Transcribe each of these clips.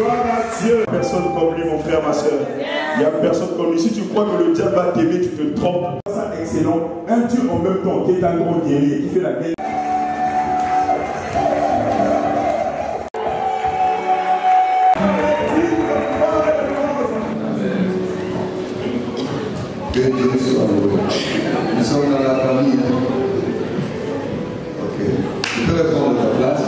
Gloire à Dieu. Personne comme lui, mon frère, ma soeur. Il n'y a personne comme lui. Si tu crois que le diable va t'aimer, tu te trompes. C'est excellent. Un Dieu en même temps qui est un grand guerrier, qui fait la guerre. Que Dieu soit loué. Nous sommes dans la famille. Ok. Tu peux répondre à ta place.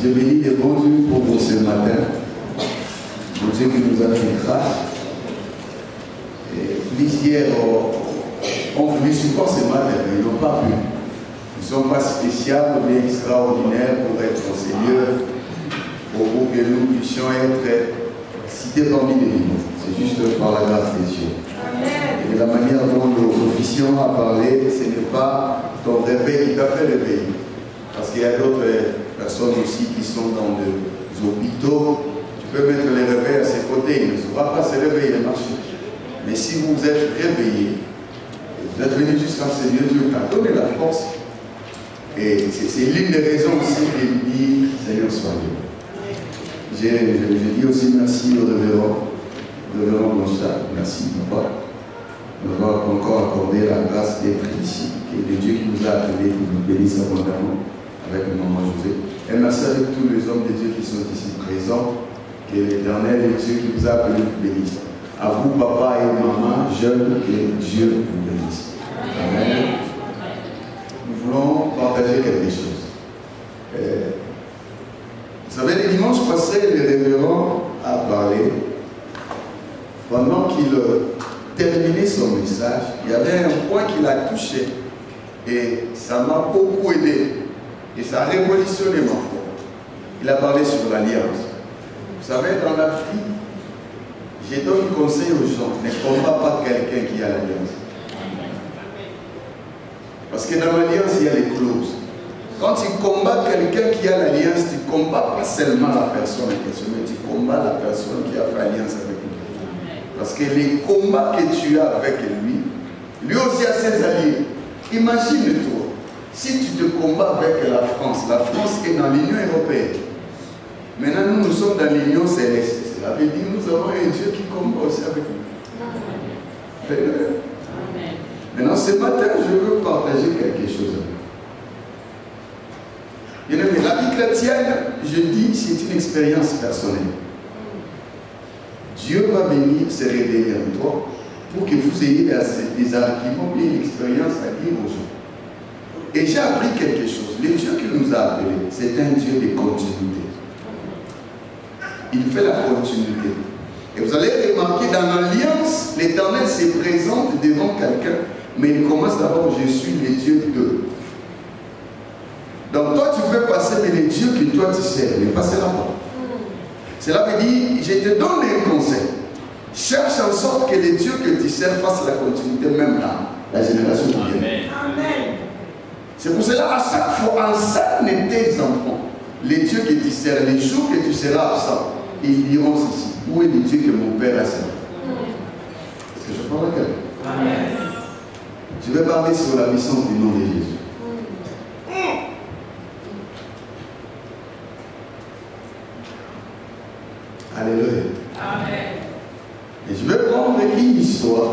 Je bénis les bons Dieu pour vous ce matin. Pour Dieu qui nous a fait grâce. Et hier, on voulait supporter ce matin, mais ils n'ont pas pu. Ils ne sont pas spéciaux, mais extraordinaires pour être au Seigneur. Pour que nous puissions être cités parmi les vivants. C'est juste par la grâce des cieux. Et de la manière dont nos officiants a parlé, ce n'est pas ton réveil qui t'a fait réveiller. Parce qu'il y a d'autres personnes aussi qui sont dans les hôpitaux. Tu peux mettre les réveils à ses côtés, il ne saura pas se réveiller et marcher. Mais si vous êtes réveillés, vous êtes venus jusqu'à Seigneur, Dieu t'a donné la force. Et c'est l'une des raisons aussi de dire Seigneur soit Dieu. Je dis aussi merci au révérend Blanchard. Merci, papa, de nous avoir encore accordé la grâce d'être ici. Que le Dieu qui nous a appelés, qui nous bénisse abondamment avec maman José. Et merci avec tous les hommes de Dieu qui sont ici présents. Que l'Éternel et Dieu qui nous a appelés vous bénisse. À vous, papa et maman, jeunes, que Dieu vous bénisse. Amen. Nous voulons partager quelque chose. Vous savez, le dimanche passé, le révérend a parlé. Pendant qu'il terminait son message, il y avait un point qui l'a touché. Et ça m'a beaucoup aidé. Et ça a révolutionné ma foi. Il a parlé sur l'alliance. Vous savez, dans la vie, je donne conseil aux gens, ne combat pas quelqu'un qui a l'alliance. Parce que dans l'alliance, il y a les clauses. Quand tu combats quelqu'un qui a l'alliance, tu ne combats pas seulement la personne en question, mais tu combats la personne qui a fait alliance avec lui. Parce que les combats que tu as avec lui aussi a ses alliés. Imagine-toi, si tu te combats avec la France est dans l'Union européenne. Maintenant, nous sommes dans l'Union céleste. Cela veut dire que nous avons un Dieu qui combat aussi avec nous. Maintenant, ce matin, je veux partager quelque chose avec vous. Bien aimé, la vie chrétienne, je dis, c'est une expérience personnelle. Dieu va venir se révéler en toi pour que vous ayez des arguments et une expérience à dire aux gens. Et j'ai appris quelque chose. Le Dieu qui nous a appelés, c'est un Dieu de continuité. Il fait la continuité. Et vous allez remarquer, dans l'alliance, l'Éternel se présente devant quelqu'un, mais il commence d'abord, je suis le Dieu de. Donc toi tu peux passer, mais le Dieu que toi tu sers, mais pas cela pas. Cela veut dire, je te donne un conseil. Cherche en sorte que le Dieu que tu sers fasse la continuité même là, la génération qui vient. Amen. C'est pour cela, à chaque fois, enseigne tes enfants les dieux que tu sers, les jours que tu seras absent, ils diront ceci. Où est le Dieu que mon Père a servi? Est-ce que je parle à quelqu'un? Amen. Je vais parler sur la puissance du nom de Jésus. Alléluia. Amen. Et je vais prendre une histoire.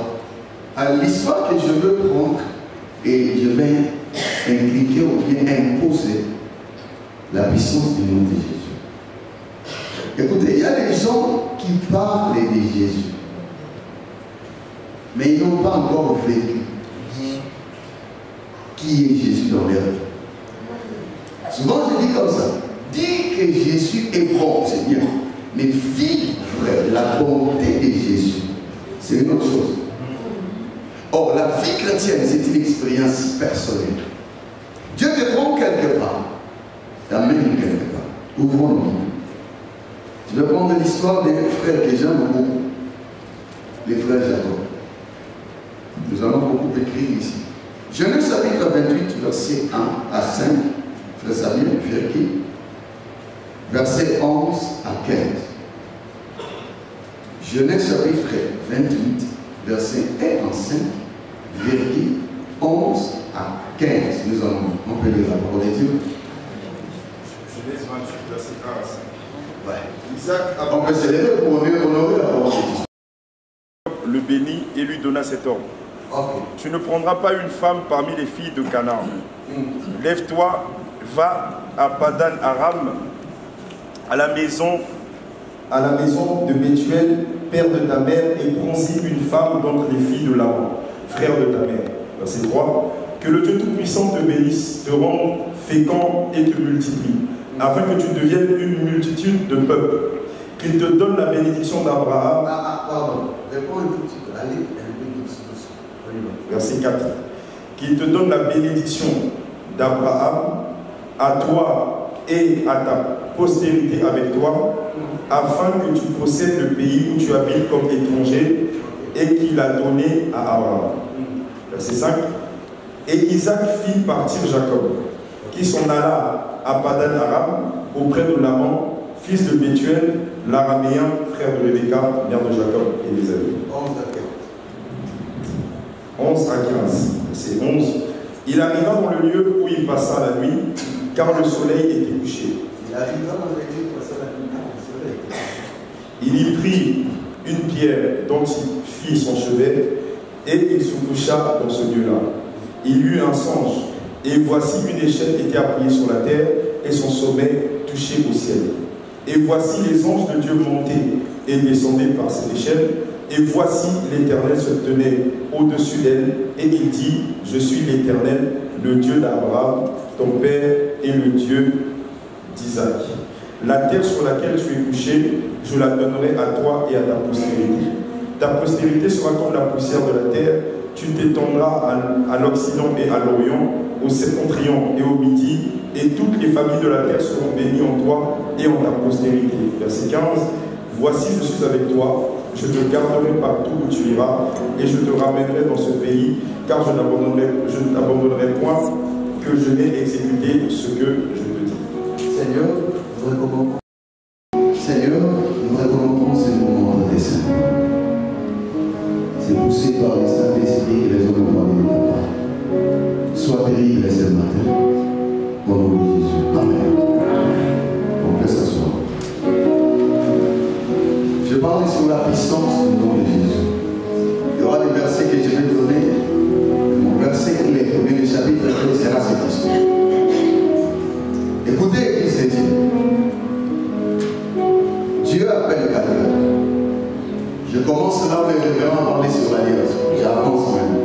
L'histoire que je veux prendre, et je vais impliquer ou bien imposer la puissance du nom de Jésus. Écoutez, il y a des gens qui parlent de Jésus, mais ils n'ont pas encore vécu qui est Jésus dans leur vie. Souvent je dis comme ça, dire que Jésus est bon, c'est bien. Mais vivre la bonté de Jésus, c'est une autre chose. Or, la vie chrétienne, c'est une expérience personnelle. Dieu te prend quelque part, t'amène quelque part. Ouvrons-nous. Je vais prendre l'histoire d'un frère que j'aime beaucoup, les frères Jacob. Nous allons beaucoup écrire ici. Genèse chapitre 28, verset 1 à 5. Frère Samuel, Fierki. Verset 11 à 15. Genèse chapitre 28, verset 1 à 5, verset 11 à 15, nous on peut lire la parole de Dieu. Genèse 28, verset 15. Ouais. On peut se lever pour honorer la parole de Dieu. Le bénit et lui donna cet ordre. Okay. Tu ne prendras pas une femme parmi les filles de Canaan. Lève-toi, va à Padan Aram, à la maison de Bethuel, père de ta mère, et prends-y une femme d'entre les filles de Laban, frère de ta mère. Verset 3. Que le Dieu Tout-Puissant te bénisse, te rende fécond et te multiplie, afin que tu deviennes une multitude de peuples. Qu'il te donne la bénédiction d'Abraham. Pardon, réponds un tout petit peu. Allez, un peu doucement. Verset 4. Qu'il te donne la bénédiction d'Abraham à toi et à ta postérité avec toi, afin que tu possèdes le pays où tu habites comme étranger et qu'il a donné à Abraham. Verset 5. Et Isaac fit partir Jacob, qui s'en alla à Padan Aram auprès de Laban, fils de Bethuel, l'araméen, frère de Rebecca, mère de Jacob et d'Ésaü. 11 à 15. C'est 11. Il arriva dans le lieu où il passa la nuit, car le soleil était couché. Il y prit une pierre dont il fit son chevet, et il se coucha dans ce lieu-là. Il eut un songe, et voici une échelle était appuyée sur la terre, et son sommet touché au ciel. Et voici les anges de Dieu montaient et descendaient par cette échelle, et voici l'Éternel se tenait au-dessus d'elle, et il dit, je suis l'Éternel, le Dieu d'Abraham, ton père, et le Dieu d'Isaac. La terre sur laquelle tu es couché, je la donnerai à toi et à ta postérité. Ta postérité sera comme la poussière de la terre, tu t'étendras à l'Occident et à l'Orient, au septentrion et au Midi, et toutes les familles de la terre seront bénies en toi et en ta postérité. Verset 15. Voici, je suis avec toi, je te garderai partout où tu iras, et je te ramènerai dans ce pays, car je ne t'abandonnerai point, que je n'ai exécuté ce que je te dis. Seigneur, nous recommandons ce moment de dessein. C'est poussé par les Saint-Esprit et les hommes parlé de ta part. Sois béni ce matin, au nom de Jésus. Amen. On peut s'asseoir. Je parle sur la puissance du nom de Jésus. Il y aura des versets que je vais donner. Mon verset clé, le premier chapitre clé sera cette histoire. Écoutez, Église de Dieu. Dieu appelle quelqu'un. Je commence là où les révérends ont parlé sur l'alliance. J'avance même.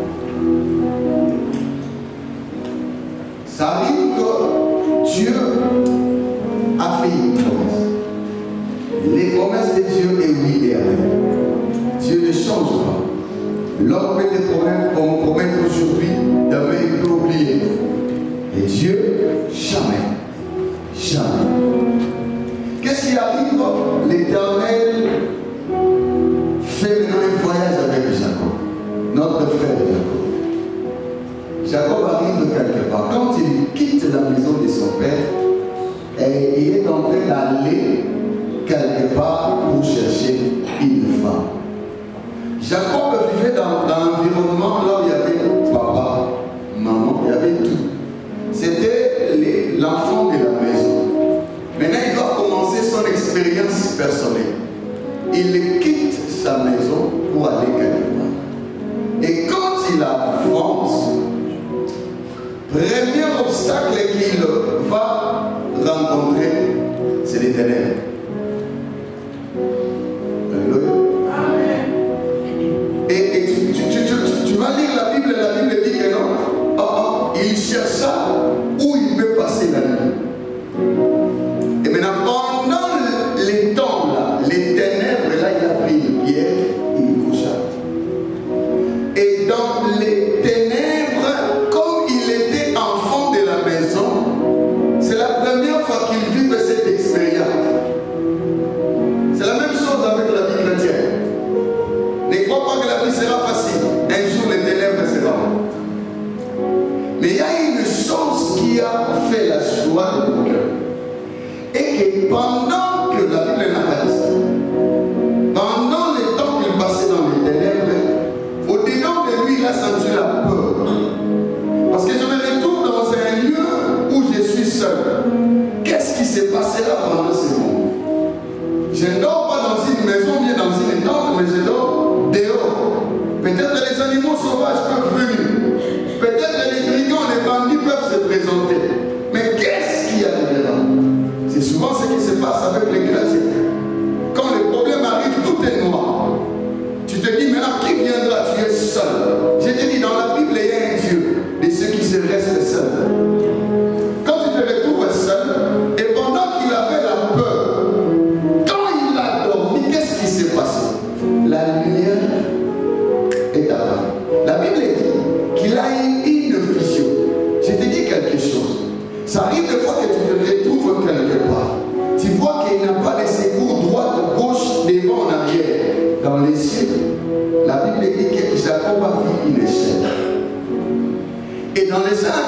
Ça arrive que Dieu a fait une promesse. Les promesses de Dieu est oui et amen. Dieu ne change pas. L'homme peut te promettre aujourd'hui, demain il peut oublier. Et Dieu, jamais. Jamais. Qu'est-ce qui arrive? L'Éternel fait maintenant un voyage avec Jacob, notre frère Jacob. Jacob arrive quelque part. Quand il quitte la maison de son père, et il est en train d'aller quelque part pour chercher une femme. Jacob vivait dans un environnement là où il y avait papa, maman, il y avait tout. C'était l'enfant de la maison. Maintenant, il doit commencer son expérience personnelle. Il quitte sa maison pour aller quelque part. Et quand il avance, premier obstacle qu'il va rencontrer, c'est les ténèbres. Alléluia. Et tu vas lire la Bible dit que non, il cherche ça où il peut passer la nuit. Et maintenant, pendant les temps là, les ténèbres là, il a pris une pierre et il coucha. Et dans les ténèbres, comme il était enfant de la maison, c'est la première fois qu'il vit cette expérience. C'est la même chose avec la vie chrétienne. Ne crois pas que la vie sera facile. Un jour, les ténèbres seront. Mais il y a une chose qui a fait la joie de mon cœur. Et que pendant que la Bible n'a pas dit ça, pendant le temps qu'il passait dans les ténèbres, au-dedans de lui, il a senti la peur. Parce que je me retourne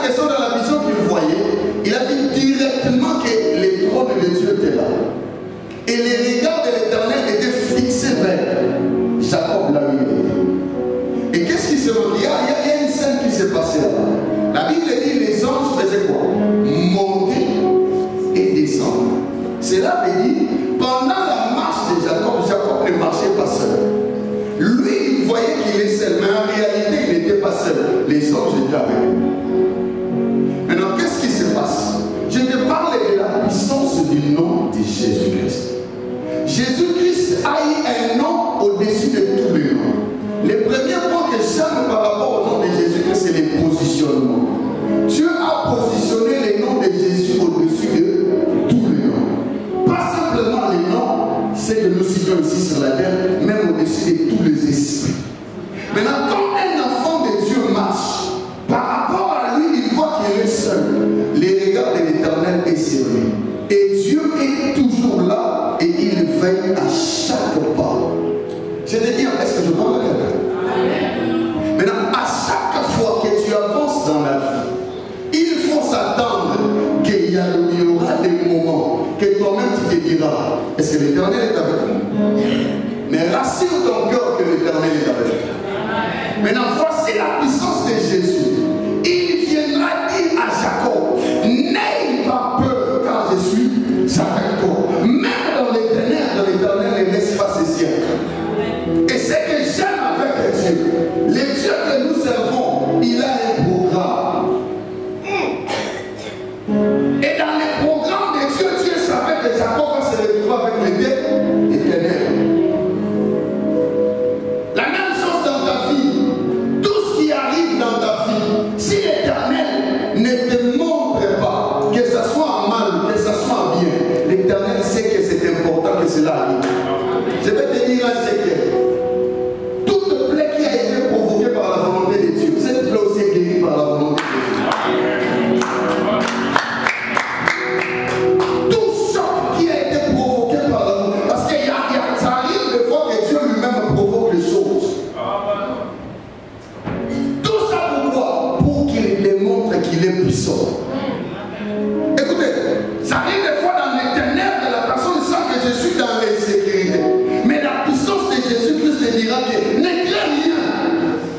la question dans la vision qu'il voyait, il a dit directement que les trônes de Dieu étaient là. Et les regards de l'Éternel étaient fixés vers Jacob, là où il était. Et qu'est-ce qui se passe? Il y a une scène qui s'est passée là-bas. La Bible dit les anges faisaient quoi? Monter et descendre. Cela veut dire, pendant la marche de Jacob, Jacob ne marchait pas seul. Lui, il voyait qu'il est seul, mais en réalité, il n'était pas seul. Les anges étaient avec lui. Maintenant, qu'est-ce qui se passe? Je te parle de la puissance du nom de Jésus-Christ. Jésus-Christ a eu un nom au-dessus de tous les noms. Le premier point que j'aime par rapport au nom de Jésus-Christ, c'est le positionnement. Dieu a positionné les noms de Jésus au-dessus de tous les noms. Pas simplement les noms, c'est que nous citons ici sur la terre, même au-dessus de tous les esprits. Maintenant, quand un enfant de Dieu marche, par rapport à lui, il voit qu'il est seul. Les regards de l'Éternel est sur lui. Et Dieu est toujours là et il veille à chaque pas. Je te dis, est-ce que je parle à quelqu'un? Maintenant, à chaque fois que tu avances dans la vie, il faut s'attendre qu'il y aura des moments que toi-même tu te diras, est-ce que l'Éternel est avec nous? Mais rassure ton cœur que l'Éternel est avec nous. Maintenant, voici la puissance de Jésus. Il viendra dire à Jacob, n'aie pas peur car je suis avec toi. Même dans les ténèbres, l'Éternel ne laisse pas ses siens. Et ce que j'aime avec Dieu, le Dieu que nous servons, il a un programme. Et dans les programmes de Dieu, Dieu savait que Jacob va se retrouver avec les ténèbres. La même chose dans ta vie. Tout ce qui arrive dans ta vie, si l'Éternel ne te montre pas, que ce soit en mal, que ce soit en bien, l'Éternel sait que c'est important que cela arrive. Je vais te dire un secret. Toute plaie qui a été provoquée par la volonté de Dieu, cette plaie aussi est guérie par la volonté de Dieu. Tout choc qui a été provoqué par la volonté, parce que ça arrive des fois que Dieu lui-même provoque les choses. Tout ça pourquoi? Pour qu'il démontre qu'il est puissant. Écoutez, ça arrive des fois dans les ténèbres de la personne sent que je suis dans l'insécurité. Mais la puissance de Jésus-Christ te dira que ne crains rien,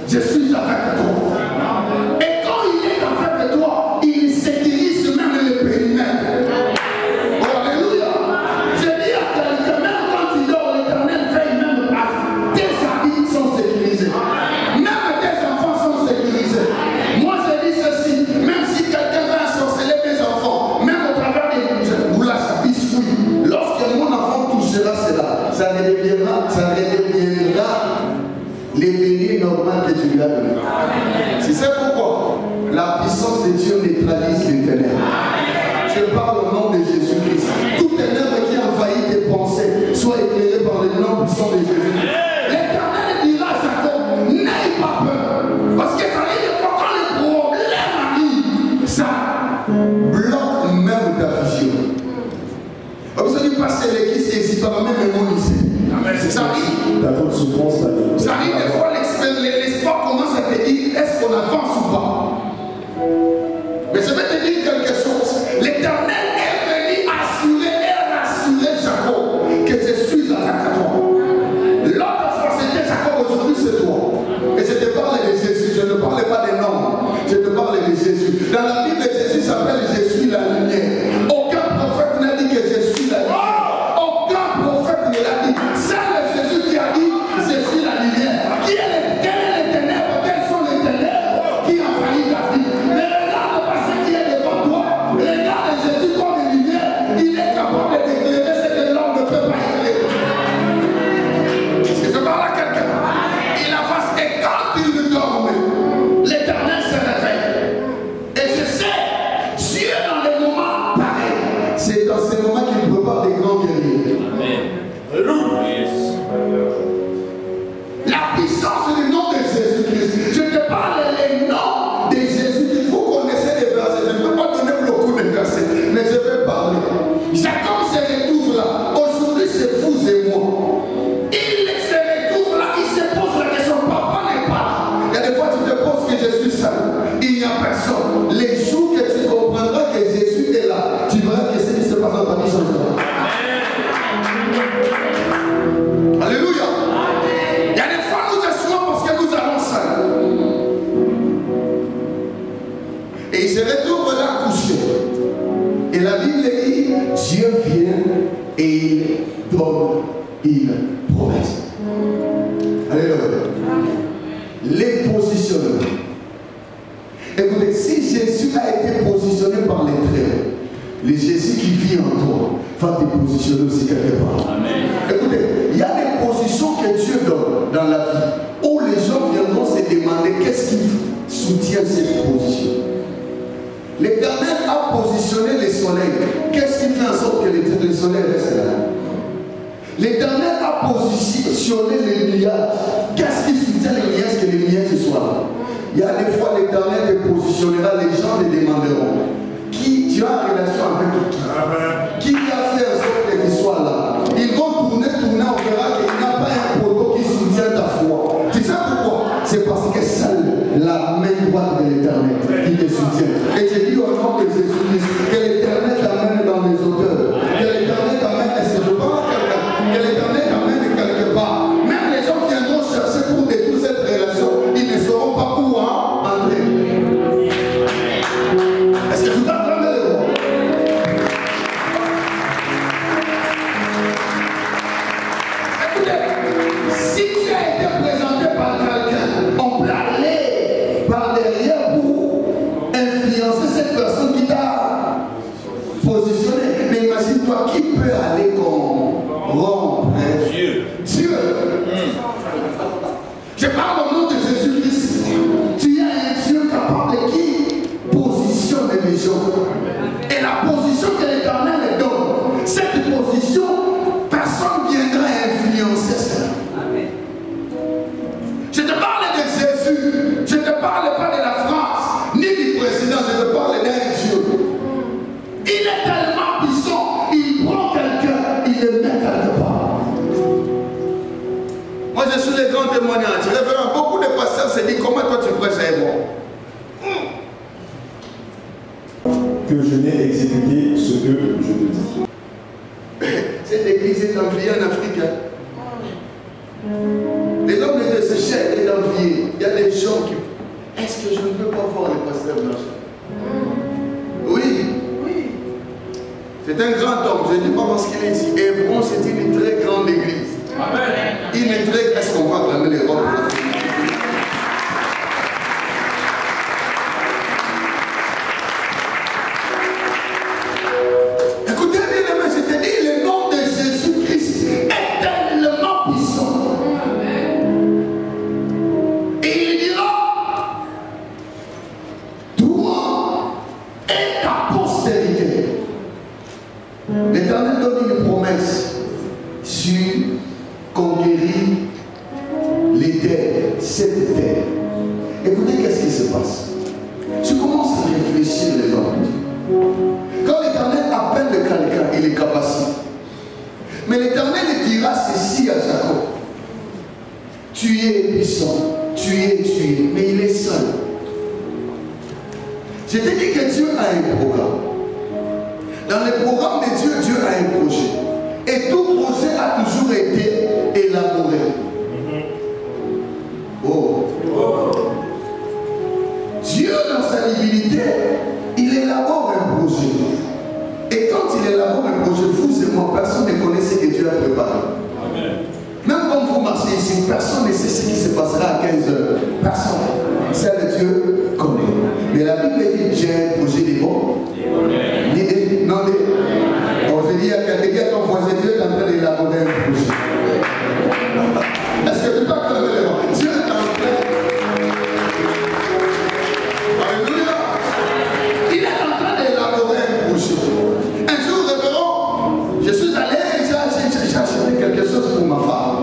je suis avec toi. Et quand il est avec toi, il sécurise même le périmètre. Oh, alléluia. Je dis à quelqu'un, même quand il dort, l'Éternel veille même à tes habits sont sécurisés. Même tes enfants sont sécurisés. Moi je dis ceci, même si quelqu'un va ensorceler tes enfants, même au travers des boulages à biscuits, lorsque mon enfant touchera cela, ça redeviendra les bénis normaux que tu lui as donné. C'est ça pourquoi la puissance de Dieu neutralise les ténèbres. Je parle au nom de Jésus-Christ. Tout ténèbre qui envahit tes pensées soit éclairé par le nom puissant de Jésus-Christ. L'Éternel dira à Jacob, n'aie pas peur. Parce que quand le problème arrive, ça bloque même ta vision. Vous avez passé l'église et c'est pas même un lycée. Ça arrive. Ça arrive des fois, l'espoir commence à te dire, est-ce qu'on avance ou pas? Mais je vais te dire quelque chose. L'Éternel est venu assurer et rassurer Jacob que je suis avec toi. L'autre fois c'était Jacob, aujourd'hui c'est toi. Et je te parle de Jésus, je ne parle pas des noms, je te parle de Jésus. Dans la Bible, Jésus s'appelle Je suis la lumière. Aucun prophète n'a dit que je suis la lumière. Aucun prophète ne l'a dit. C'est Jésus qui a dit je suis la lumière. Quelles sont les ténèbres qui envahissent ta vie? Mais regarde parce qu'il y a Et il se retrouve là couché. Et la Bible dit, Dieu vient et il donne une promesse. Alléluia. Les positionnements. Écoutez, si Jésus a été positionné par les traits, le Jésus qui vit en toi va te positionner aussi quelque part. Amen. Écoutez, il y a des positions que Dieu donne dans la vie où les gens viendront se demander qu'est-ce qui soutient cette position. L'Éternel a positionné le soleil. Qu'est-ce qui fait en sorte que le soleil reste là? L'Éternel a positionné les nuages. Qu'est-ce qui soutient les nuages que les nuages soient là? Il y a des fois l'Éternel te positionnera, les gens te demanderont qui tu as en relation avec qui? Qui a fait en sorte que tu sois là? Ils vont tourner, on verra qu'il n'y a pas un poteau qui soutient ta foi. Tu sais pourquoi? C'est parce que seule la main droite de l'Éternel qui te soutient. Et je dis au nom de Jésus-Christ que l'Éternel t'amène dans les hauteurs, que l'Éternel t'amène, est-ce que je parle à quelqu'un? Que l'Éternel t'amène quelque part. Même les gens viendront chercher pour détruire cette relation, ils ne sauront pas où entrer. Est-ce que tu t'entends de le voir? Écoutez, si tu as été présenté par quelqu'un, on peut aller par derrière pour influencer cette personne qui t'a positionné. Mais imagine-toi, qui peut aller rompre? Dieu. Dieu. Je parle au nom de Jésus-Christ. Tu as un Dieu capable qui positionne les gens. Et la position que l'Éternel donne, cette position, personne ne viendra influencer cela. Je te parle de Jésus. Je ne te parle pas de la France, ni du président. Je te parle d'un Dieu. Il est tellement puissant, il prend quelqu'un, il le met quelque part. Moi, je suis le grand témoignage. Révérend, beaucoup de pasteurs se disent comment toi tu prêches à moi. Que je n'ai exécuté ce que je te dis. Cette église est enviée en Afrique. Les hommes de ce chef est envié. Il y a des gens qui. Est-ce que je ne peux pas voir le pasteur marcher? Oui. C'est un grand homme. Je ne dis pas parce qu'il est ici. Hébron, c'est une très grande église. Amen. Est-ce qu'on va acclamer les robes? Écoutez bien, mais je te dis, le nom de Jésus-Christ est tellement puissant. Et il dira, toi et ta postérité. L'Éternel donne une promesse sur conquérir les terres, cette terre. Écoutez, qu'est-ce qui se passe? Tu commences à réfléchir les hommes. Quand l'Éternel appelle quelqu'un, il est capacité. Mais l'Éternel dira ceci à Jacob. Tu es puissant, tu es, mais il est seul. Je t'ai dit que Dieu a un programme. Dans le programme de Dieu, Dieu a un projet. Et tout projet a toujours été élaboré. Oh. Dieu, dans sa divinité, il élabore un projet. Et quand il élabore un projet, vous et moi, personne ne connaît ce que Dieu a préparé. Amen. Même quand vous marchez ici, personne ne sait ce qui se passera à 15 heures. Personne. Seul Dieu connaît. Mais la Bible dit, j'ai un projet de bon. Non, je dis à quelqu'un, ton voisin, Dieu est en train d'élaborer un projet. Est-ce que tu peux acclamer les mains? Dieu est en train. Alléluia. Il est en train d'élaborer un projet. Un jour, révérend, je suis allé et j'ai acheté quelque chose pour ma femme.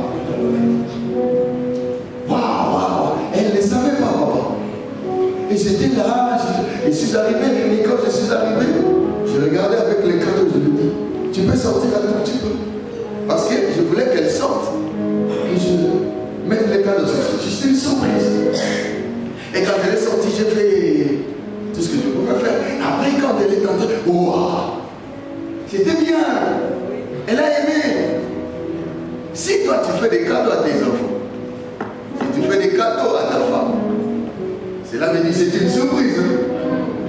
Waouh, elle ne savait pas, papa. Et j'étais là, et je suis arrivé, et quand je suis arrivé, je regardais avec les cadeaux, je lui dis, tu peux sortir un tout petit peu? Parce que je voulais qu'elle sorte. Et je mette les cadeaux sur elle. Juste une surprise. Et quand elle est sortie, j'ai fait tout ce que je pouvais faire. Après, quand elle est entrée, waouh, c'était bien. Elle a aimé. Si toi tu fais des cadeaux à tes enfants, si tu fais des cadeaux à ta femme, cela veut dire que c'est une surprise.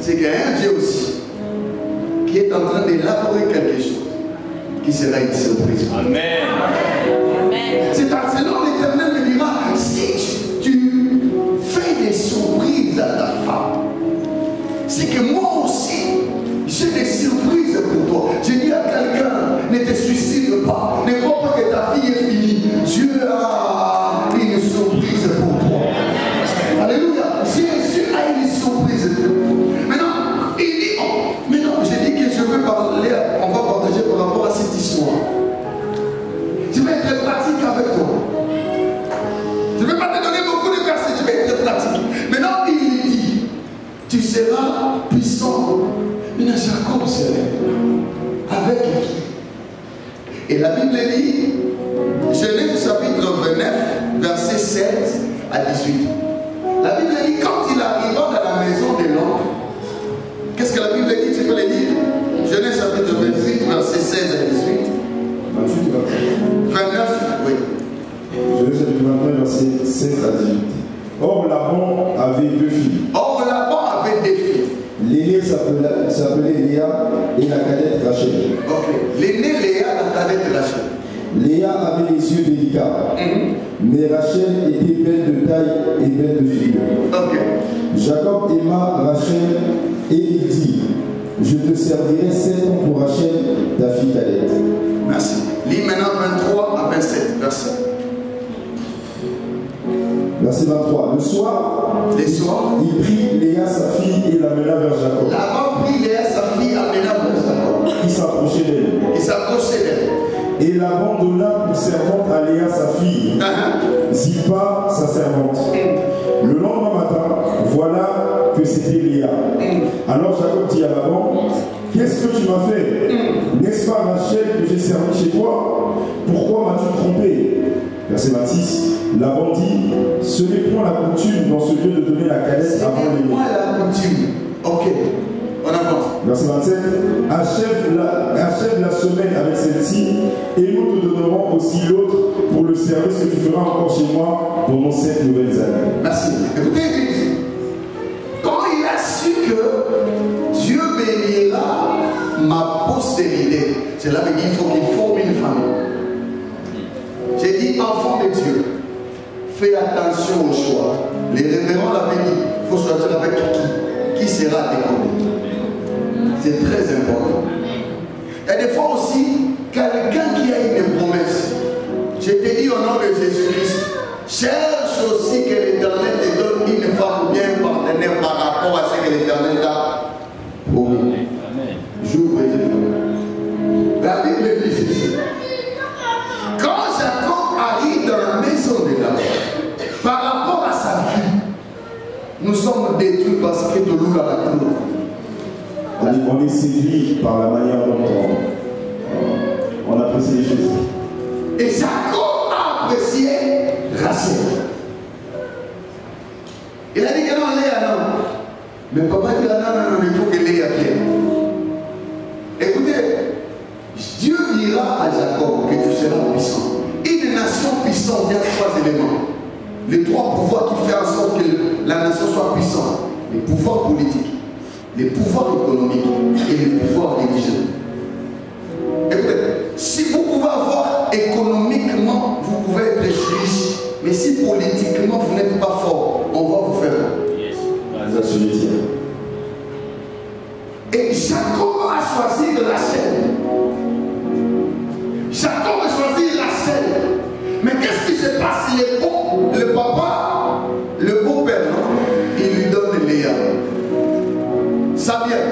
c'est qu'il y a un Dieu aussi qui est en train d'élaborer quelque chose qui sera une surprise. Amen. C'est selon l'Éternel me dira, si tu fais des surprises à ta femme, c'est que moi aussi, j'ai des surprises pour toi. J'ai dit à quelqu'un, ne te suicide pas, ne crois pas que ta fille est finie. Dieu a une surprise pour toi. Alléluia. Jésus a une surprise pour toi. Maintenant, il dit, maintenant, j'ai dit que je veux parler, on va partager par rapport à cette histoire. Je vais être pratique avec toi. Je ne vais pas te donner beaucoup de versets, je vais être pratique. Maintenant, il dit, tu seras puissant. Maintenant, Jacob se lève. Avec qui? Et la Bible dit, Genèse chapitre 29, versets 16 à 18. La Bible dit, quand il arriva dans la maison de l'homme, qu'est-ce que la Bible dit? Tu peux le lire? Genèse chapitre 28, versets 16 à 18. 29, oui. Genèse chapitre 29, versets 16 à 18. Or, Laban avait deux filles. Or, Laban avait des filles. L'aînée s'appelait Léa et la cadette Rachel. Ok. L'aînée Léa, la cadette Rachel. Léa avait les yeux délicats, mais Rachel était belle de taille et belle de figure. Ok. Jacob aima Rachel et il dit, je te servirai 7 ans pour Rachel, ta fille cadette. Merci. Lis maintenant 23 à 27 versets. Verset 23. Le soir, il prit Léa sa fille et l'amena vers Jacob. Laban prit Léa sa fille, amena vers Jacob. Qui s'approchait d'elle. Il s'approchait d'elle. Et Laban donna pour servante à Léa sa fille, Zilpa sa servante. Le lendemain matin, voilà que c'était Léa. Alors Jacob dit à Laban, qu'est-ce que tu m'as fait? N'est-ce pas Rachel que j'ai servi chez toi? Pourquoi m'as-tu trompé? Verset 26. Laban dit, ce n'est point la coutume dans ce lieu de donner la cadette avant l'aîné. Moi la coutume. Ok. On avance. Verset 27. Achève la semaine avec celle-ci, et nous te donnerons aussi l'autre pour le service que tu feras encore chez moi pendant 7 nouvelles années. Merci. Écoutez, quand il a su que Dieu bénira ma postérité, cela veut dire qu'il faut qu'il forme une famille. J'ai dit, enfant de Dieu, fais attention au choix. Les révérends l'avaient dit, il faut choisir avec qui sera tes côtés. C'est très important. Il y a des fois aussi, quelqu'un qui a une promesse, je te dis au nom de Jésus-Christ, cherche aussi que l'Éternel te donne une femme ou bien un partenaire par rapport à ce que l'Éternel t'a promis. J'ouvre les yeux. La Bible dit ceci. Quand Jacob arrive dans la maison de Laban, par rapport à sa vie, nous sommes détruits parce que de l'eau à la tour. On est séduit par la manière dont on apprécie les choses. Et Jacob a apprécié Rachel. Il a dit que non, Léa, non. Mais papa dit non, il faut que Léa vienne. Écoutez, Dieu dira à Jacob que tu seras puissant. Une nation puissante, il y a 3 éléments. Les 3 pouvoirs qui font en sorte que la nation soit puissante. Les pouvoirs politiques, les pouvoirs économiques et les pouvoirs religieux. Écoutez, si vous pouvez avoir économiquement, vous pouvez être riche, mais si politiquement vous n'êtes pas fort, on va vous faire peur. Et Jacob a choisi Rachel. Jacob a choisi Rachel. Mais qu'est-ce qui se passe? Le papa, le beau-père, il lui donne Léa. Ça vient.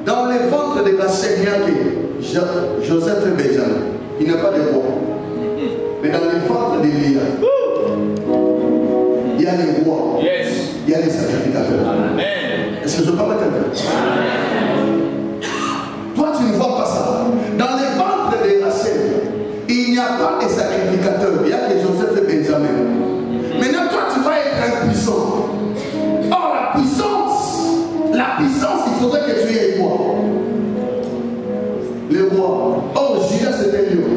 Dans le ventre de Rachel, il y a que Joseph et Benjamin. Il n'a pas de roi. Mais dans le ventre de Léa, il y a les rois. Il y a les sacrificateurs. Est-ce que je parle à quelqu'un? Toi, tu ne vois pas ça. Dans le ventre de Rachel, il n'y a pas de sacrificateurs. Il n'y a que Joseph et Benjamin. Maintenant, toi, tu vas être impuissant. Or, la puissance, il faudrait que tu aies quoi? Le roi. Oh, Judas, c'était lion.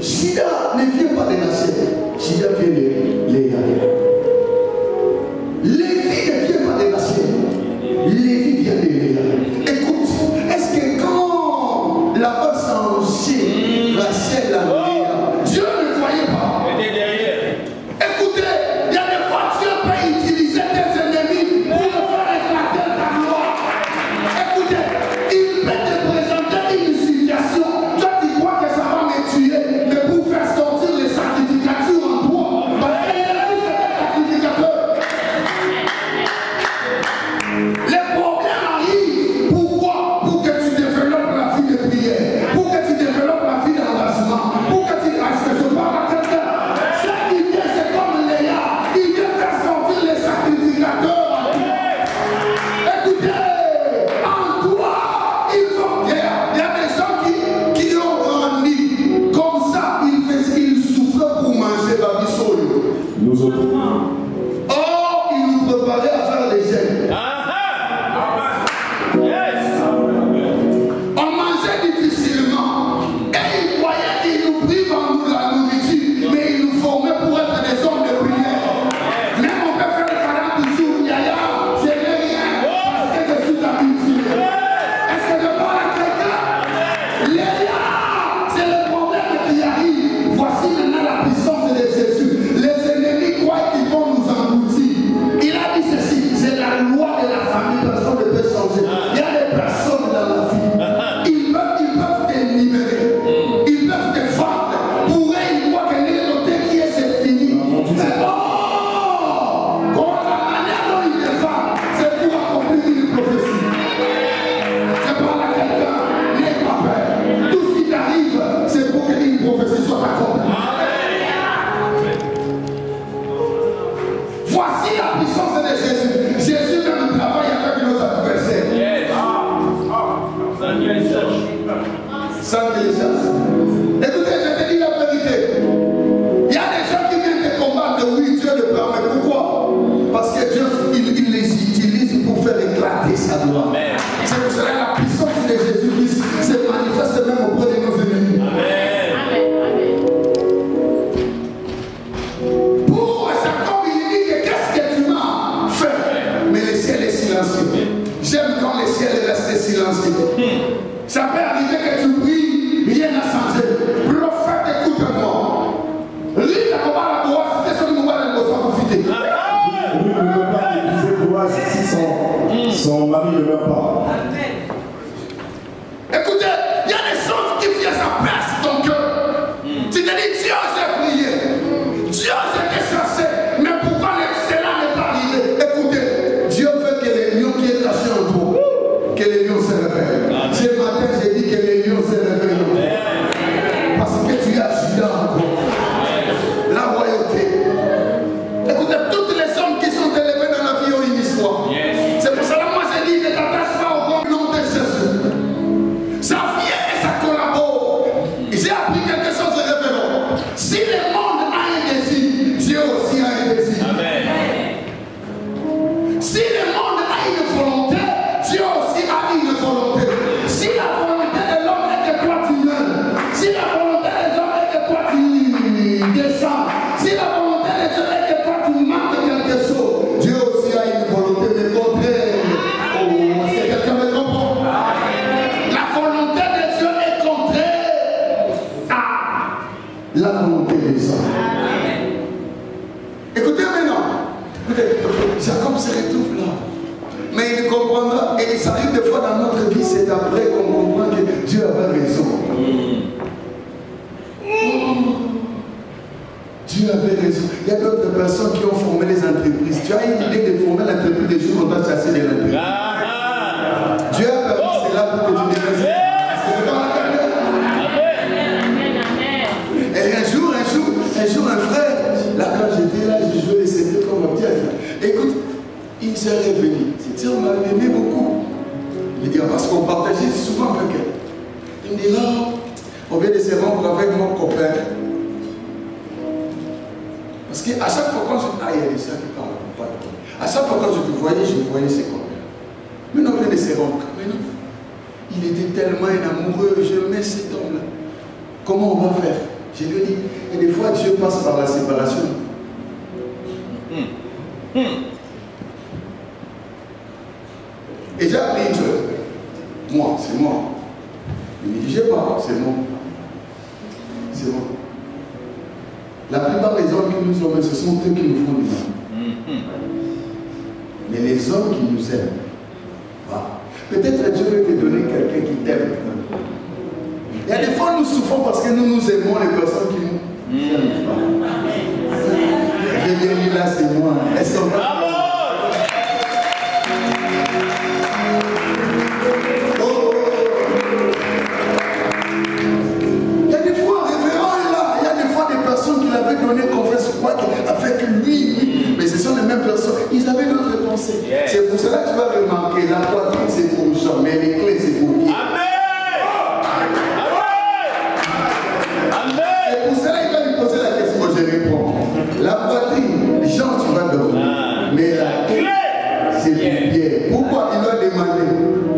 Judas ne vient pas de Rachel. Judas vient de Léa. Les chasse. Écoutez, je te dis la vérité. Il y a des gens qui viennent te combattre, oui, Dieu le permet. Pourquoi? Parce que Dieu, il les utilise pour faire éclater sa gloire. C'est pour cela que la puissance de Jésus-Christ se manifeste même auprès de nos ennemis. Amen. Pour Jacob, il dit que qu'est-ce que tu m'as fait? Mais le ciel est silencieux. J'aime quand le ciel est resté silencieux. Ça peut arriver que tu pries, rien n'a changé. Prophète, écoute-moi. Lui, t'as combat la boîte, c'était son nouveau à l'émotion profiter. Lui ne veut pas épouser Boaz si son mari ne meurt pas. Écoutez, il y a des choses qui viennent sa place ton cœur. Tu te dis, Dieu, j'ai prié. Dieu, j'ai chassé. Mais pourquoi cela n'est pas arrivé? Écoutez, Dieu veut que les lions qui est caché en toi, que les lions se réveillent. Ce matin, j'ai dit que les lions se réveillent. Parce que tu as Judas encore. La royauté. Écoutez, toutes les hommes qui sont élevés dans la vie ont une histoire. C'est pour cela que moi j'ai dit, ne t'attache pas au nom de Jésus. Ça vient et ça collabore. J'ai appris quelque chose de révérend. Si le monde a un désir, Dieu aussi a un désir. Amen. Si le monde a une volonté, Dieu aussi a une volonté. Si la volonté de l'homme est que toi tu meurs, si la volonté des hommes est que toi tu descends, si la volonté des hommes est que toi tu manques quelque chose, Dieu aussi a une volonté de contraire. Oh, est-ce que quelqu'un me comprend? La volonté de Dieu est contraire à la volonté des hommes. Écoutez maintenant. Écoutez, Jacob se retrouve là. Mais il comprendra, et ça arrive des fois dans notre vie, c'est après qu'on comprend que Dieu avait raison. Dieu avait raison. Il y a d'autres personnes qui ont formé les entreprises. Tu as une idée de former l'entreprise des jours qu'on t'a chassé de l'entreprise. Dieu a permis cela pour que tu deviennes. Et un jour, un frère, là quand j'étais là, je jouais les CD comme ma petite. Écoute, il s'est révélé. Cette sœur m'a aimé beaucoup. Il dit, parce qu'on partageait souvent avec elle. Il me dit, là, on vient de se rendre avec mon copain. Parce qu'à chaque fois quand je... Ah, il y a des gens qui parlent pas. À chaque fois quand je te voyais, je voyais ses copains. Maintenant, on vient de se rendre. Mais non. Il était tellement un amoureux. Je mets cet homme-là. Comment on va faire? Je lui ai dit, et des fois Dieu passe par la séparation. Et j'ai appris une chose. Moi, c'est moi. Il me dit, je sais pas, c'est moi. C'est moi. La plupart des hommes qui nous aiment, ce sont eux qui nous font du mal. Mais les hommes qui nous aiment, voilà. Peut-être Dieu veut te donner quelqu'un qui t'aime. Il y a des fois nous souffrons parce que nous aimons les personnes qui nous aiment pas. J'ai bien dit là, c'est moi. Est-ce qu'on va... Il y a des fois, révérend est là. Il y a des fois des personnes qui l'avaient donné confiance, je crois qu'avec lui, mais ce sont les mêmes personnes. Ils avaient d'autres pensées. C'est pour cela que tu vas remarquer, la poitrine c'est pour Jean, mais les clés c'est pour qui? C'est pour cela qu'il va lui poser la question, je réponds. La poitrine, Jean, tu vas dormir. Mais la clé, c'est pour Pierre. Pourquoi il doit demander?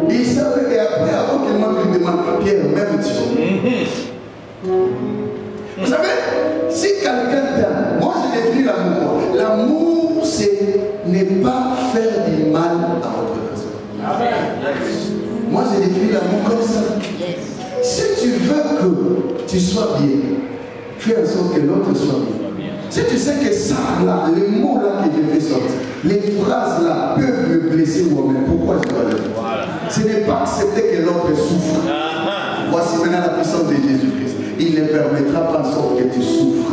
Il savait, et après, avant qu'il lui demande, Pierre, même Dieu. Vous savez, si quelqu'un t'aime, moi je définis l'amour. L'amour, c'est ne pas faire du mal à votre personne. Moi je définis l'amour comme ça. Si tu veux que tu sois bien, fais en sorte que l'autre soit bien. Si tu sais que ça là, les mots là que je vais sortir, les phrases là peuvent me blesser moi-même, pourquoi je dois le faire? Ce n'est pas accepter que l'autre souffre. Voici maintenant la puissance de Jésus-Christ. Il ne permettra pas en sorte que tu souffres.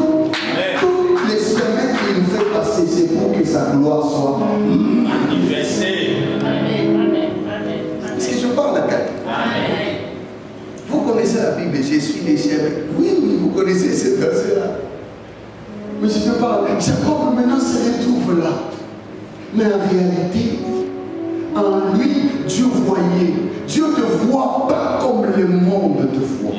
Tous les chemins qu'il nous fait passer, c'est pour que sa gloire soit manifestée. Est-ce que je parle à quelqu'un? Vous connaissez la Bible, je suis des chèvres. Oui, vous connaissez ce verset-là. Mais je te parle, Jacob maintenant se retrouve là. Mais en réalité, en lui, Dieu voyait. Dieu ne te voit pas comme le monde te voit.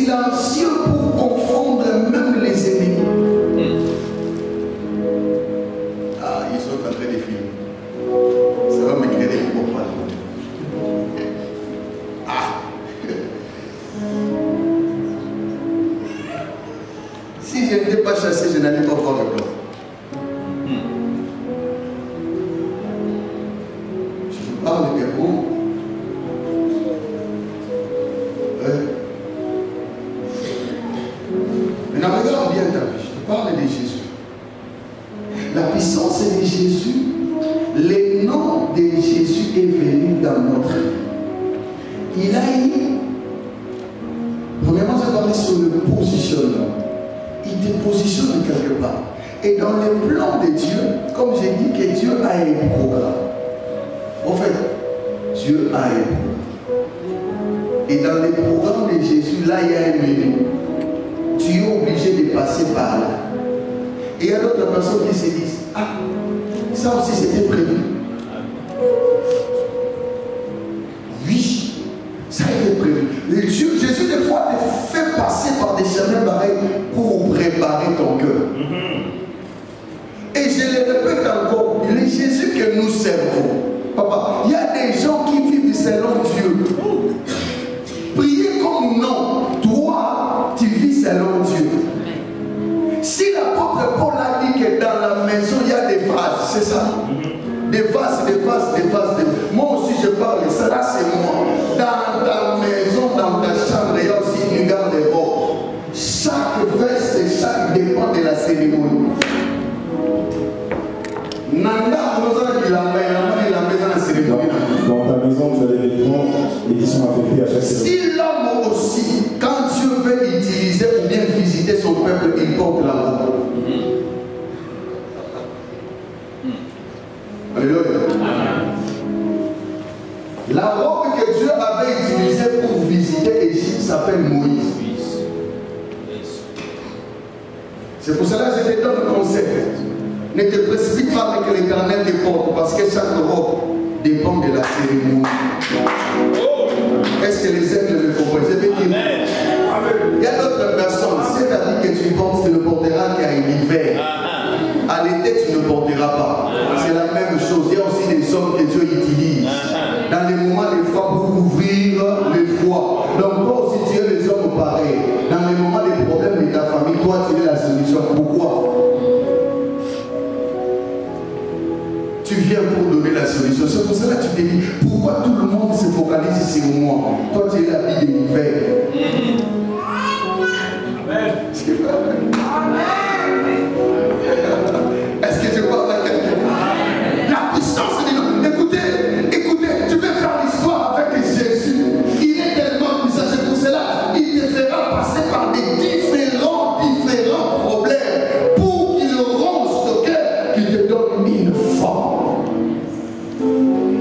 silencieux pour confondre même les ennemis. Ah, ils sont en train de filmer. Ça va me créer des problèmes. Ah. Si je n'étais pas chassé, je n'allais pas voir le blanc. Je vous parle des mots. Maintenant, regarde bien ta vie. Je te parle de Jésus. La puissance de Jésus, le nom de Jésus est venu dans notre vie. Il a eu, premièrement, je parlais sur le positionnement. Il te positionne quelque part. Et dans le plan de Dieu, comme j'ai dit que Dieu a un programme. En fait, Dieu a un programme. Et dans le programme de Jésus, là, il y a un menu. Tu es obligé de passer par là. Et il y a d'autres personnes qui se disent, ah, ça aussi c'était prévu. Oui, ça a été prévu. Jésus, des fois, te fait passer par des chemins pareils pour préparer ton cœur. Et je le répète encore, le Jésus que nous servons, papa, il y a des gens qui vivent selon Dieu. Priez comme non, toi, tu vis selon Dieu. Si l'apôtre Paul a dit que dans la maison, il y a des vases, c'est ça? Des vases, des vases, des vases. Moi aussi, je parle, ça là, c'est moi. Dans ta maison, dans ta chambre, il y a aussi une garde-robe. Chaque veste, chaque dépend de la cérémonie. Nanda, nous avons dit la maison, la cérémonie. Dans ta maison, vous avez des vêtements et qui sont affectés à chaque cérémonie. Si l'homme aussi, quand Dieu veut utiliser ou bien visiter son peuple, il porte la robe. Alléluia. La robe que Dieu avait utilisée pour visiter l'Égypte s'appelle Moïse. C'est pour cela que je te donne le conseil. Ne te précipite pas avec l'Éternel te porte, parce que chaque robe dépend de la cérémonie. Est-ce que les êtres le comprennent? Je vais dire. Il y a d'autres personnes, cet habit que tu portes, tu ne porteras qu'à l'hiver. À l'été, tu ne porteras pas. C'est la même chose. Il y a aussi des hommes que Dieu utilise dans les moments de froid pour couvrir le froid. Donc, toi aussi, tu es les hommes pareils. Dans les moments de problèmes de ta famille, toi, tu es la solution. Pourquoi? Tu viens pour donner la solution. C'est pour cela que tu te dis, pourquoi tout le monde se focalise sur moi? Toi, tu es la vie de l'hiver. Amen. Est-ce que je parle à quelqu'un? La puissance de Dieu. Écoutez, tu veux faire l'histoire avec Jésus. Il est tellement puissant. C'est pour cela il te fera passer par des différents problèmes pour qu'il ronge ton cœur, qu'il te donne une forme.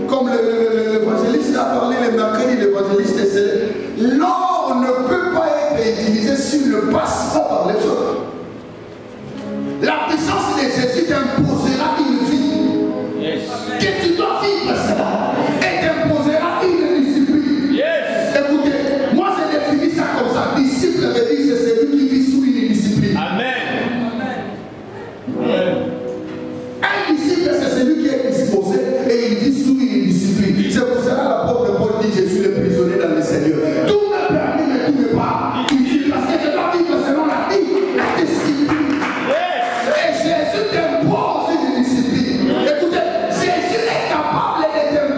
Comme l'évangéliste a parlé le mercredi, l'évangéliste c'est l'or ne peut pas être utilisé s'il ne passe pas par les feux. La puissance de Jésus t'imposera une vie. Yes. Que tu dois vivre cela. Et t'imposera une discipline. Yes. Écoutez, moi je définis ça comme ça. Disciple veut dire c'est celui qui vit sous une discipline. Amen. Amen. Un disciple c'est celui qui est disposé et il vit sous une discipline. C'est pour cela l'apôtre Paul dit je suis le prisonnier dans le Seigneur. Tout me permet mais tout ne pas. Il dit parce que je dois vivre selon la discipline. Jésus t'impose une discipline. Écoutez, Jésus est capable de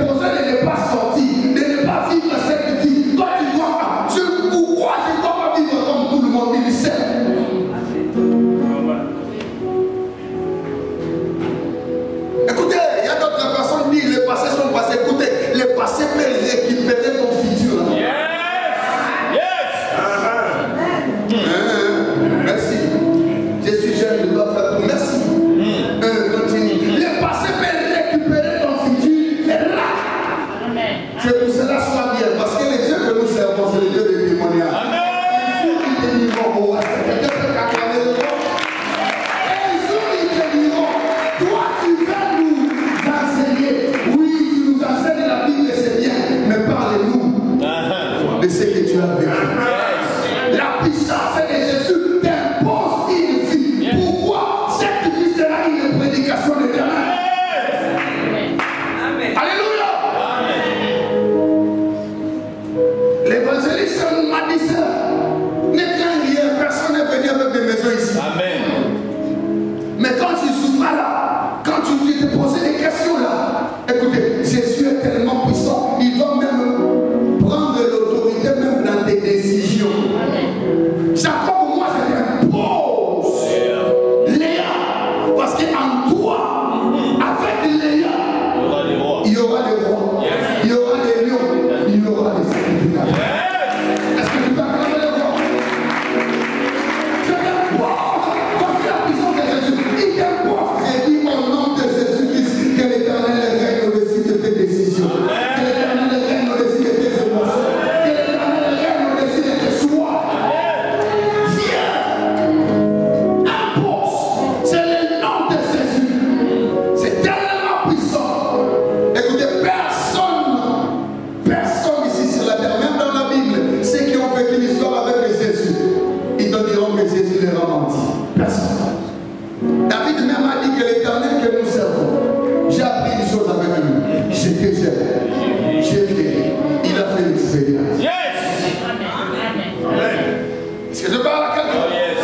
Je te parle à quelqu'un. Oh, yes.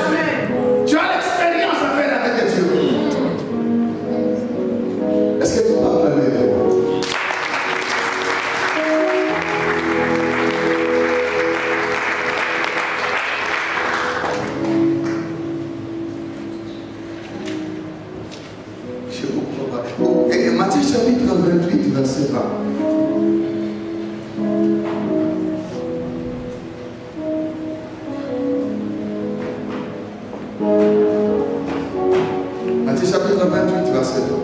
Tu as l'expérience à faire avec Dieu. Est-ce que tu parles avec Dieu? Je comprends pas. Et Matthieu chapitre 28, verset 20. Matthieu chapitre 28, verset 2.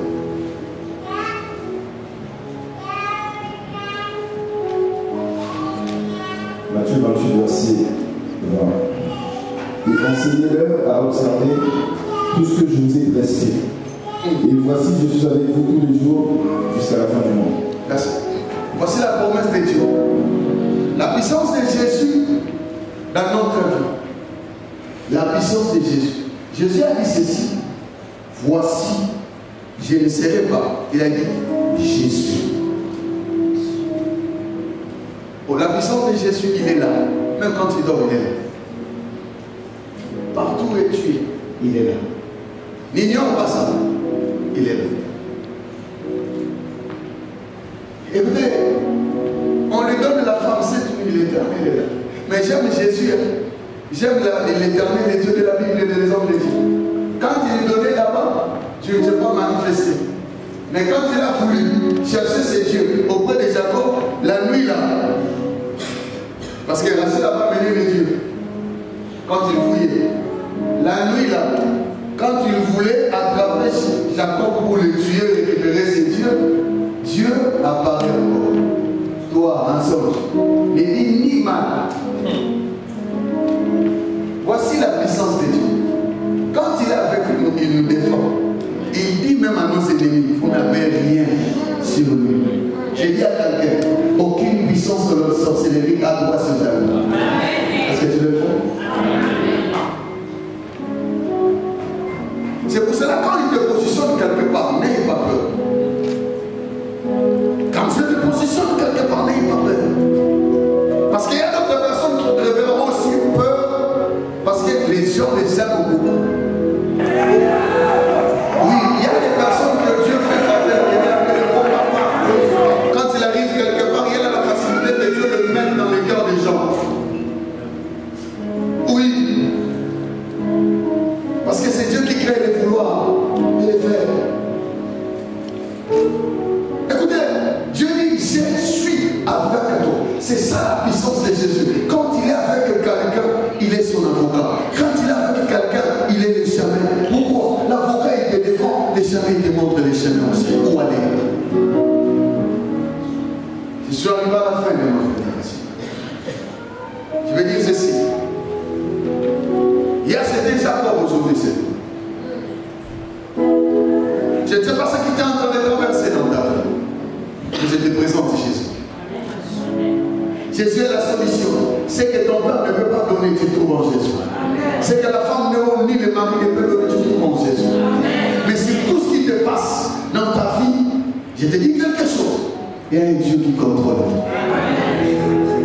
Matthieu 28, verset 20. Et enseignez-leur à observer tout ce que je vous ai prescrit. Et voici, je suis avec vous tous les jours jusqu'à la fin du monde. Voici la promesse de Dieu. La puissance de Jésus dans notre vie. La puissance de Jésus. Jésus a dit ceci. Voici, je ne serai pas. Il a dit Jésus. Oh, la puissance de Jésus, il est là. Même quand il dort, il est là. Partout où tu es, il est là. N'ignore pas ça. Il est là. Écoutez, on lui donne la femme, c'est une l'éternel est là. Mais j'aime Jésus. J'aime l'éternel, les dieux de la Bible et les hommes de Dieu. Quand il est donné là-bas, Dieu ne s'est pas manifesté. Mais quand il a voulu chercher ses dieux auprès de Jacob, la nuit là, parce que Rachel n'a pas mené les dieux, quand il fouillait, la nuit là, quand il voulait attraper Jacob pour le tuer et récupérer ses dieux, Dieu apparaît encore. Toi, un songe. Il dit ni mal. Voici la puissance de Dieu. Quand il est avec nous, il nous défend. Il dit même à nos ennemis, vous n'avez rien sur lui. J'ai dit à quelqu'un, aucune puissance de la sorcellerie à droit sur ta vie. Est-ce que tu le fais? C'est pour cela quand il te positionne quelque part, n'ayez pas peur. Quand je te positionne quelque part, n'ayez pas peur. Parce qu'il y a d'autres personnes qui révéleront aussi peur parce que les gens les aiment beaucoup. Oui, il y a des personnes que Dieu fait faveur. Il y a des gros papas. Quand il arrive quelque part, il y a la facilité de Dieu de le mettre dans les cœurs des gens. Oui. Parce que c'est Dieu qui crée les vouloirs et les faire. Écoutez, Dieu dit, je suis avec toi. C'est ça la puissance de Jésus. Quand il est avec quelqu'un, il est son avocat. Quand il est avec quelqu'un, il est le chemin. Pourquoi? L'avocat, il te défend, le chemin, il te montre les chemins aussi. Où aller? Je suis arrivé à la fin de ma prédication. Je vais dire ceci. Hier, c'était Jacob, aujourd'hui, c'est toi. Je ne sais pas ce qui t'est en train de traverser dans ta vie. Mais je te présente Jésus. Jésus est la solution. C'est que ton père ne peut pas donner, tu trouves en Jésus. C'est que la femme ni le mari ne peut donner, tu trouves en Jésus. Mais si tout ce qui te passe dans ta vie, je te dis quelque chose, il y a un Dieu qui contrôle.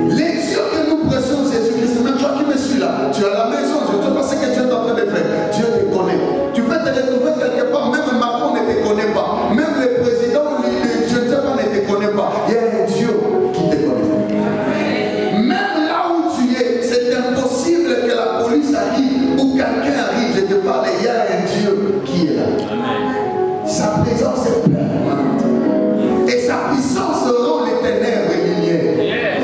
Les dieux que nous prêchons Jésus-Christ, même toi qui me suis là, tu es à la maison, je ne sais pas ce que tu es en train de faire. Dieu te connaît. Tu peux te retrouver quelque part, même Macron ne te connaît pas. Même le président, je ne sais pas, ne te connaît pas. Il y a un Dieu qui te connaît. Même là où tu es, c'est impossible que la police arrive ou quelqu'un arrive, je te parle, il y a un Dieu qui est là. Sa présence est permanente. Et sa puissance rend les ténèbres lumière.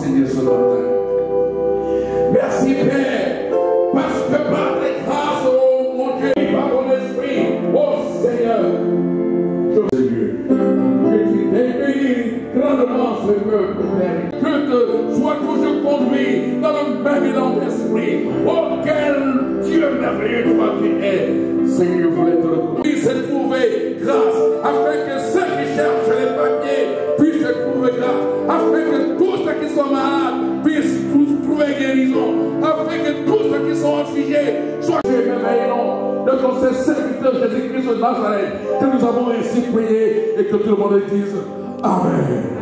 Seigneur, ce matin. Merci, Père, parce que par tes grâces, oh mon Dieu, par ton esprit, oh Seigneur, je veux Dieu, que tu bénis grandement ce peuple, Père. Que tu sois toujours conduit dans le même élan d'esprit. Oh, quel Dieu merveilleux, toi qui es. Seigneur, je voulais te reconnaître. Puisse trouver grâce, afin que ceux qui cherchent les papiers puissent trouver grâce, afin que tous ceux qui sont malades puissent tous trouver guérison, afin que tous ceux qui sont affligés soient merveilleux de ton serviteur Jésus-Christ de Nazareth, que nous avons ainsi prié et que tout le monde dise Amen.